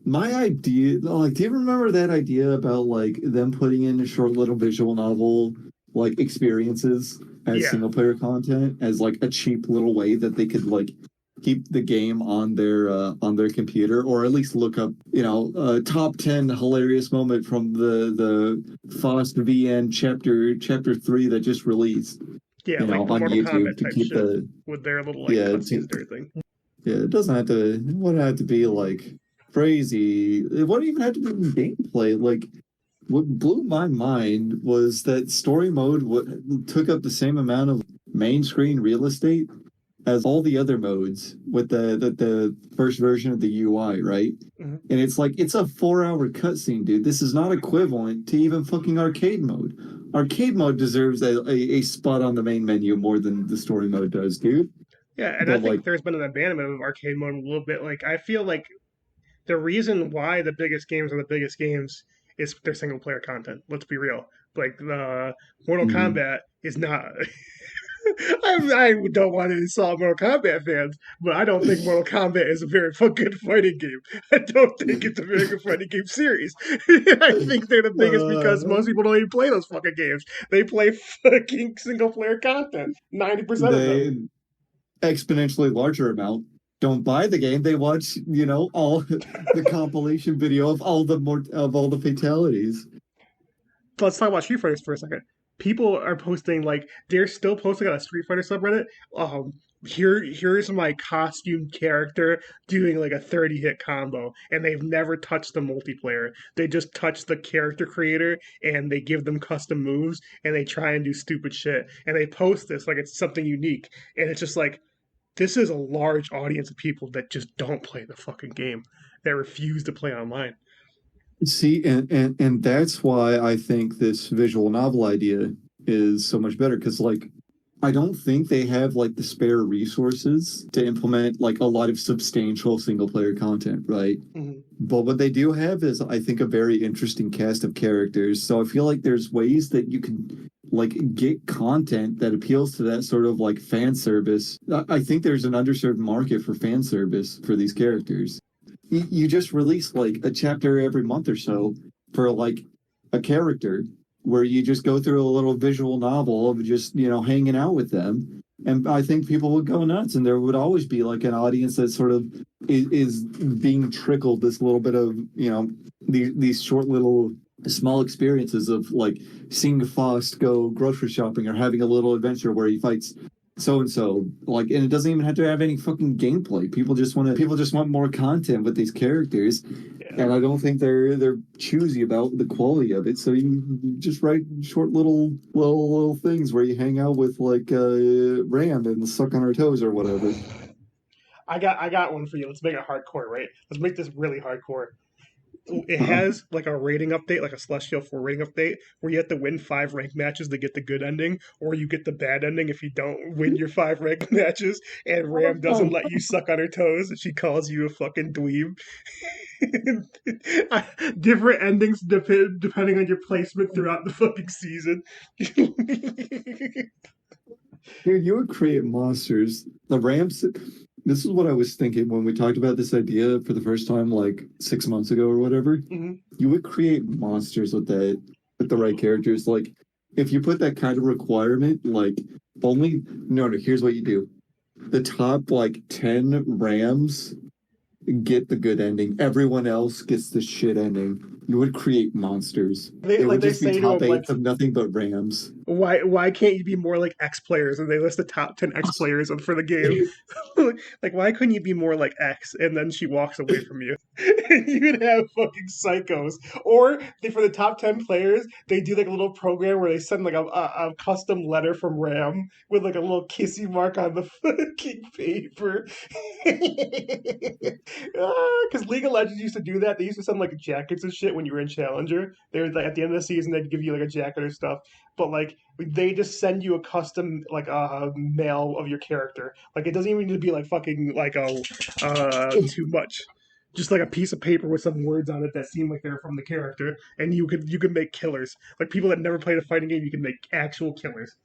My idea, like, do you remember that idea about like them putting in a short little visual novel like experiences as Yeah, single player content as like a cheap little way that they could like keep the game on their computer or at least look up, top 10 hilarious moment from the Faust VN chapter 3 that just released, yeah, like the on Mortal YouTube Kombat to type keep shit the with their little like yeah, cutscenes and everything. yeah, it wouldn't have to be like crazy. It wouldn't even have to be gameplay. Like what blew my mind was that story mode took up the same amount of main screen real estate as all the other modes with the first version of the UI, right? Mhm. And it's like it's a 4 hour cutscene, dude. This is not equivalent to even fucking arcade mode. Arcade mode deserves a spot on the main menu more than the story mode does, dude. Yeah, and I But like think there's been an abandonment of arcade mode a little bit. Like I feel like the reason why the biggest games are the biggest games is their single player content. Let's be real. Like Mortal mhm. Kombat is not. I don't want to insult Mortal Kombat fans, but I don't think Mortal Kombat is a very good fighting game. I don't think it's a very good fighting game series. I think they're the biggest because uh, most people don't even play those fucking games. They play fucking single player content. 90% of them. they exponentially larger amount don't buy the game. They watch, all the compilation video of all the fatalities. Let's talk about Street Fighters for a second. People are posting like they're still posting on a Street Fighter subreddit. Here's my costume character doing like a 30 hit combo, and they've never touched the multiplayer. They just touch the character creator and they give them custom moves and they try and do stupid shit. And they post this like it's something unique, and it's just like this is a large audience of people that just don't play the fucking game, that refuse to play online. See, and that's why I think this visual novel idea is so much better because like I don't think they have like the spare resources to implement like a lot of substantial single player content, right? Mhm. But what they do have is, I think, a very interesting cast of characters. So I feel like there's ways that you can like get content that appeals to that sort of like fan service. I think there's an underserved market for fan service for these characters. You just release like a chapter every month or so for like a character where you just go through a little visual novel of just, hanging out with them. And I think people would go nuts, and there would always be like an audience that sort of is being trickled this little bit of, these short little small experiences of like seeing Faust go grocery shopping or having a little adventure where he fights so and so, like, and it doesn't even have to have any fucking gameplay. People just want more content with these characters, Yeah. and I don't think they're choosy about the quality of it. So you just write short little things where you hang out with like Rand and suck on her toes or whatever. I got one for you. Let's make it hardcore, right? Let's make this really hardcore. It Uh, has like a rating update, like a Celestial 4 rating update, where you have to win 5 ranked matches to get the good ending, or you get the bad ending if you don't win your 5 ranked matches, and Ram doesn't let you suck on her toes, and she calls you a fucking dweeb. Different endings depending on your placement throughout the fucking season. Dude, you would create monsters. The Rams. This is what I was thinking when we talked about this idea for the first time, like 6 months ago or whatever. Mhm. You would create monsters with the right characters. Like, if you put that kind of requirement, like, only, no, here's what you do. The top, like, 10 Rams get the good ending. Everyone else gets the shit ending. You would create monsters. They It like would they just be say to top him like eights of nothing but Rams. why can't you be more like X players? And they list the top 10 X players for the game. Like why couldn't you be more like X? And then she walks away from you. You'd have fucking psychos. Or for the top 10 players, they do like a little program where they send like a custom letter from Ram with like a little kissy mark on the fucking paper. Because League of Legends used to do that. They used to send like jackets and shit when you were in Challenger. They were like at the end of the season, they'd give you like a jacket or stuff. But like they just send you a custom like mail of your character. Like it doesn't even need to be like fucking like too much. Just like a piece of paper with some words on it that seem like they're from the character, and you could make killers. Like people that never played a fighting game, you can make actual killers.